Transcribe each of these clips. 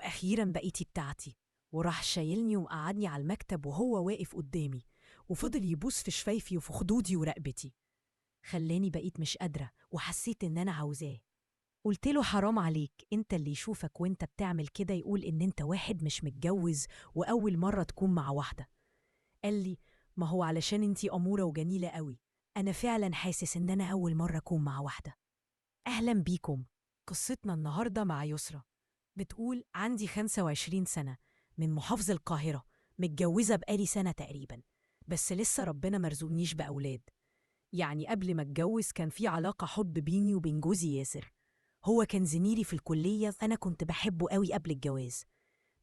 وأخيرا بقيتي بتاعتي. وراح شايلني ومقعدني على المكتب وهو واقف قدامي، وفضل يبوس في شفايفي وفي خدودي ورقبتي. خلاني بقيت مش قادرة وحسيت إن أنا عاوزاه. قلت له حرام عليك، انت اللي يشوفك وانت بتعمل كده يقول إن انت واحد مش متجوز وأول مرة تكون مع واحدة. قال لي ما هو علشان انتي أمورة وجميلة قوي. أنا فعلا حاسس إن أنا أول مرة أكون مع واحدة. أهلا بيكم. قصتنا النهاردة مع يسرا. بتقول عندي 25 سنة، من محافظة القاهرة، متجوزة بقالي سنة تقريبا، بس لسه ربنا مرزقنيش بأولاد. يعني قبل ما اتجوز كان في علاقة حب بيني وبين جوزي ياسر. هو كان زميلي في الكلية، فأنا كنت بحبه قوي قبل الجواز.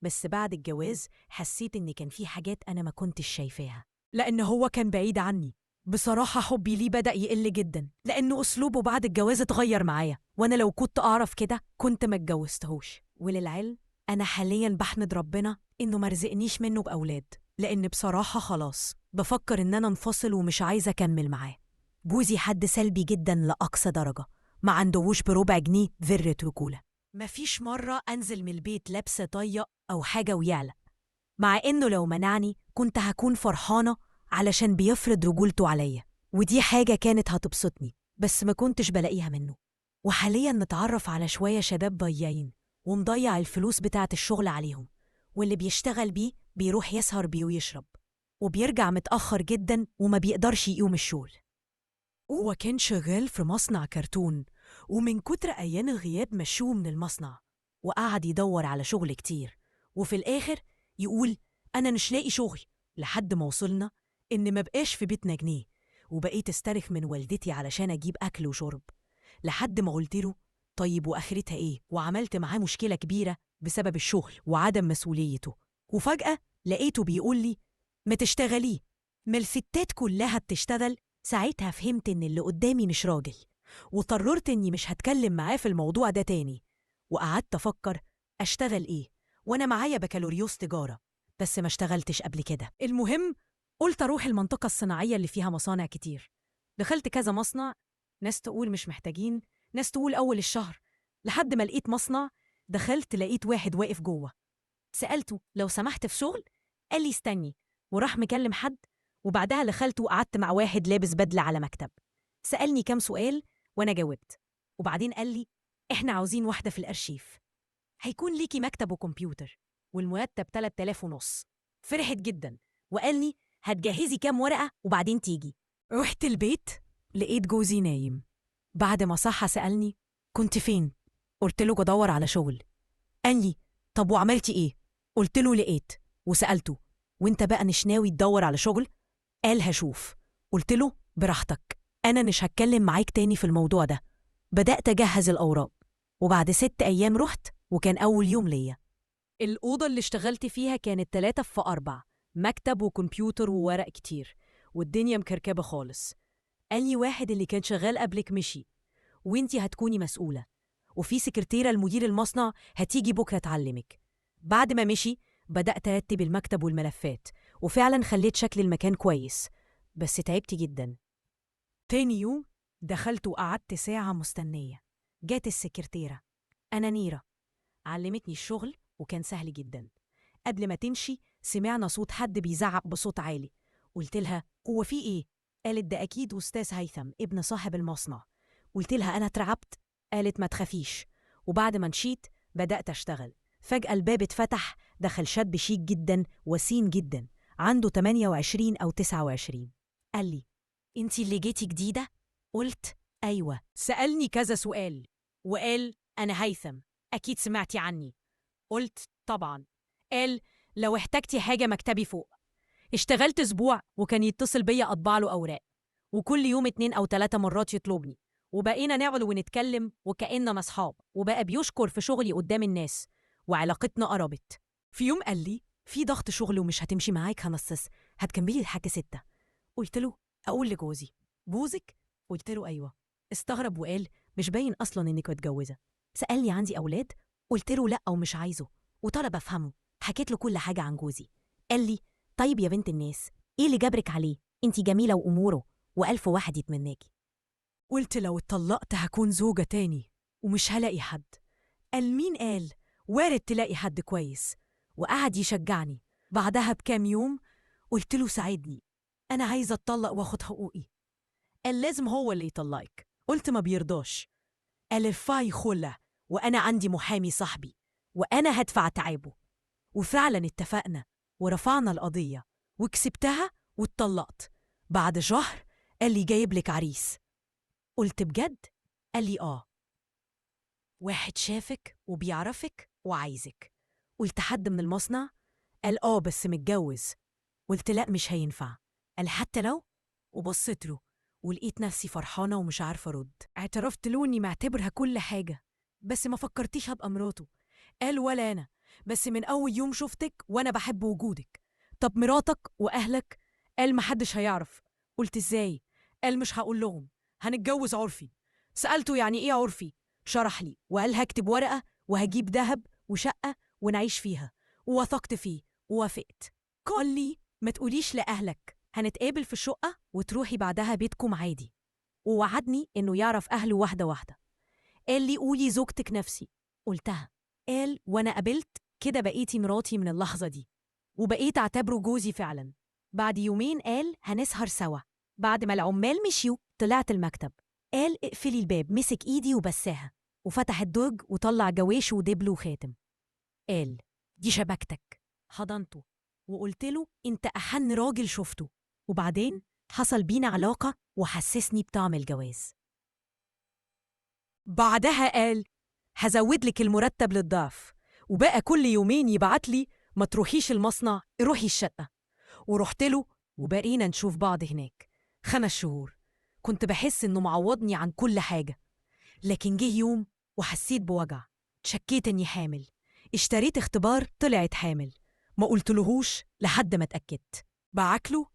بس بعد الجواز حسيت إن كان في حاجات أنا ما كنتش شايفاها، لأن هو كان بعيد عني. بصراحة حبي ليه بدأ يقل جدا، لأنه أسلوبه بعد الجواز اتغير معايا، وأنا لو كنت أعرف كده كنت ما اتجوزتهوش. وللعلم أنا حاليا بحمد ربنا إنه مرزقنيش منه بأولاد، لأن بصراحة خلاص بفكر إن أنا انفصل ومش عايزة أكمل معاه. جوزي حد سلبي جدا لأقصى درجة، ما عندهوش بربع جنيه ذرة رجولة. مفيش مرة أنزل من البيت لابسة طية أو حاجة ويعلى، مع إنه لو منعني كنت هكون فرحانة علشان بيفرض رجولته عليا، ودي حاجة كانت هتبسطني، بس ما كنتش بلاقيها منه. وحاليا نتعرف على شوية شباب ضيعين ومضيع الفلوس بتاعة الشغل عليهم، واللي بيشتغل بيه بيروح يسهر بيه ويشرب، وبيرجع متأخر جدا وما بيقدرش يقوم الشغل. هو كان شغال في مصنع كرتون، ومن كتر أيام الغياب مشوه من المصنع، وقعد يدور على شغل كتير، وفي الآخر يقول أنا مش لاقي شغل، لحد ما وصلنا إن ما بقاش في بيتنا جنيه، وبقيت استرخ من والدتي علشان أجيب أكل وشرب. لحد ما قلت له طيب وآخرتها إيه، وعملت معاه مشكلة كبيرة بسبب الشغل وعدم مسؤوليته. وفجأة لقيته بيقول لي ما تشتغليه، ما الستات كلها بتشتغل. ساعتها فهمت إن اللي قدامي مش راجل، وقررت إني مش هتكلم معاه في الموضوع ده تاني. وقعدت أفكر أشتغل إيه وأنا معايا بكالوريوس تجارة، بس ما اشتغلتش قبل كده. المهم قلت أروح المنطقة الصناعية اللي فيها مصانع كتير. دخلت كذا مصنع، ناس تقول مش محتاجين، ناس تقول أول الشهر، لحد ما لقيت مصنع. دخلت لقيت واحد واقف جوه، سألته لو سمحت في شغل، قال لي استني، وراح مكلم حد. وبعدها دخلت وقعدت مع واحد لابس بدلة على مكتب، سألني كام سؤال وأنا جاوبت. وبعدين قال لي إحنا عاوزين واحدة في الأرشيف، هيكون ليكي مكتب وكمبيوتر، والمرتب 3500. فرحت جدا وقال لي هتجهزي كام ورقة وبعدين تيجي. رحت البيت لقيت جوزي نايم. بعد ما صحى سألني كنت فين؟ قلت له بدور على شغل. قال لي طب وعملتي ايه؟ قلت له لقيت. وسألته وانت بقى مش ناوي تدور على شغل؟ قال هشوف. قلت له براحتك، انا مش هتكلم معاك تاني في الموضوع ده. بدأت أجهز الأوراق، وبعد 6 أيام رحت، وكان أول يوم ليا. الأوضة اللي اشتغلت فيها كانت 3 في 4، مكتب وكمبيوتر وورق كتير، والدنيا مكركبة خالص. قال لي واحد اللي كان شغال قبلك مشي، وانتي هتكوني مسؤولة، وفي سكرتيرة لمدير المصنع هتيجي بكرة تعلمك. بعد ما مشي بدأت أرتب المكتب والملفات، وفعلا خليت شكل المكان كويس، بس تعبت جدا. تاني يوم دخلت وقعدت ساعة مستنية. جات السكرتيرة، أنا نيرة، علمتني الشغل وكان سهل جدا. قبل ما تمشي سمعنا صوت حد بيزعق بصوت عالي. قلت لها هو في إيه؟ قالت ده أكيد أستاذ هيثم ابن صاحب المصنع. قلت لها أنا اترعبت. قالت ما تخافيش. وبعد ما مشيت بدأت أشتغل. فجأة الباب اتفتح، دخل شاب شيك جدا وسيم جدا، عنده 28 أو 29. قال لي انتي اللي جيتي جديدة؟ قلت أيوة. سألني كذا سؤال وقال أنا هيثم، أكيد سمعتي عني. قلت طبعا. قال لو احتجتي حاجة مكتبي فوق. اشتغلت أسبوع وكان يتصل بيا أطبع له أوراق، وكل يوم 2 أو 3 مرات يطلبني، وبقينا نقعد ونتكلم وكأننا أصحاب، وبقى بيشكر في شغلي قدام الناس، وعلاقتنا قربت. في يوم قال لي في ضغط شغل ومش هتمشي معاك هنصص، هتكملي لحد 6. قلت له أقول لجوزي جوزك؟ قلت له أيوة. استغرب وقال مش باين أصلا إنك متجوزة. سألني عندي أولاد؟ قلت له لأ ومش عايزه، وطلب أفهمه. حكيت له كل حاجة عن جوزي. قال لي طيب يا بنت الناس، إيه اللي جبرك عليه؟ انتي جميلة وأموره وألف واحد يتمناكي. قلت لو اتطلقت هكون زوجة تاني ومش هلاقي حد. قال مين قال؟ وارد تلاقي حد كويس. وقعد يشجعني. بعدها بكام يوم قلت له ساعدني، أنا عايزة أتطلق وأخد حقوقي. قال لازم هو اللي يطلقك. قلت ما بيرضاش. قال ارفعي خلع وأنا عندي محامي صاحبي وأنا هدفع تعابه. وفعلا اتفقنا ورفعنا القضية وكسبتها واتطلقت. بعد شهر قال لي جايب لك عريس. قلت بجد؟ قال لي واحد شافك وبيعرفك وعايزك. قلت حد من المصنع؟ قال بس متجوز. قلت لا مش هينفع. قال حتى لو؟ وبصيت له ولقيت نفسي فرحانة ومش عارفة أرد. اعترفت له إني معتبرها كل حاجة، بس ما فكرتيش هبقى مراته. قال ولا أنا، بس من أول يوم شفتك وأنا بحب وجودك. طب مراتك وأهلك؟ قال محدش هيعرف. قلت إزاي؟ قال مش هقول لهم، هنتجوز عرفي. سألته يعني إيه عرفي؟ شرح لي وقال هكتب ورقة وهجيب دهب وشقة ونعيش فيها. ووثقت فيه ووافقت. قال لي ما تقوليش لأهلك، هنتقابل في الشقة وتروحي بعدها بيتكم عادي. ووعدني إنه يعرف أهله واحدة واحدة. قال لي قولي زوجتك نفسي. قلتها. قال وأنا قبلت كده بقيتي مراتي من اللحظة دي، وبقيت أعتبره جوزي فعلا. بعد يومين قال هنسهر سوا. بعد ما العمال مشيوا طلعت المكتب. قال اقفلي الباب. مسك إيدي وبساها وفتح الدرج وطلع جواش ودبل وخاتم. قال دي شبكتك. حضنته وقلت له انت أحن راجل شفته. وبعدين حصل بينا علاقة وحسسني بطعم الجواز. بعدها قال هزود لك المرتب للضعف. وبقى كل يومين يبعت لي ما تروحيش المصنع، روحي الشقة. ورحت له وبقينا نشوف بعض هناك 5 شهور. كنت بحس إنه معوضني عن كل حاجة. لكن جه يوم وحسيت بوجع. شكيت إني حامل. اشتريت اختبار طلعت حامل. ما قلتلهوش لحد ما اتأكدت. بعكله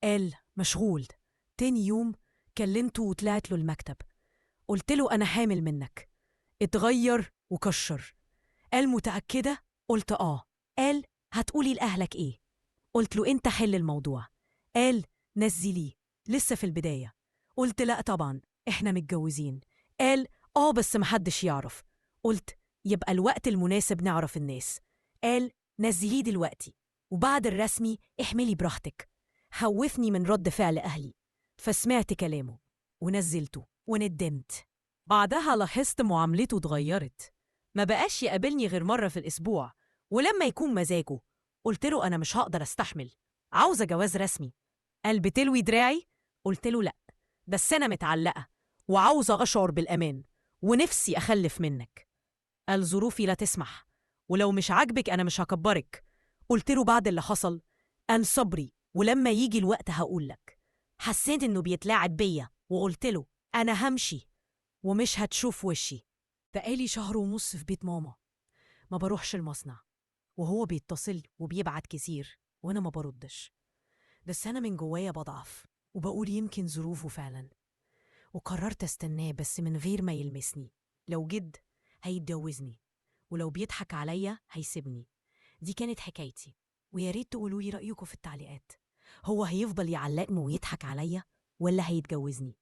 قال مشغول. تاني يوم كلمته وطلعت له المكتب. قلت له أنا حامل منك. اتغير وكشر. قال متأكدة؟ قلت قال هتقولي لأهلك إيه؟ قلت له أنت حل الموضوع. قال نزليه لسه في البداية. قلت لا طبعا إحنا متجوزين. قال بس محدش يعرف. قلت يبقى الوقت المناسب نعرف الناس. قال نزليه دلوقتي وبعد الرسمي احملي براحتك. خوفني من رد فعل أهلي، فسمعت كلامه ونزلته وندمت. بعدها لاحظت معاملته اتغيرت. ما بقاش يقابلني غير مرة في الأسبوع، ولما يكون مزاجه. قلت له أنا مش هقدر أستحمل، عاوزة جواز رسمي. قال بتلوي دراعي؟ قلت له لأ، بس أنا متعلقة وعاوزة أشعر بالأمان ونفسي أخلف منك. قال ظروفي لا تسمح، ولو مش عاجبك أنا مش هكبرك. قلت له بعد اللي حصل قال صبري ولما يجي الوقت هقولك. حسيت إنه بيتلاعب بيا وقلت له أنا همشي ومش هتشوف وشي. بقالي 1.5 شهر في بيت ماما، ما بروحش المصنع، وهو بيتصل وبيبعت كتير وأنا ما بردش. بس أنا من جوايا بضعف وبقول يمكن ظروفه فعلا. وقررت استناه بس من غير ما يلمسني. لو جد هيتجوزني، ولو بيضحك عليا هيسيبني. دي كانت حكايتي، ويا ريت تقولوا لي رأيكم في التعليقات. هو هيفضل يعلقني ويضحك عليا ولا هيتجوزني؟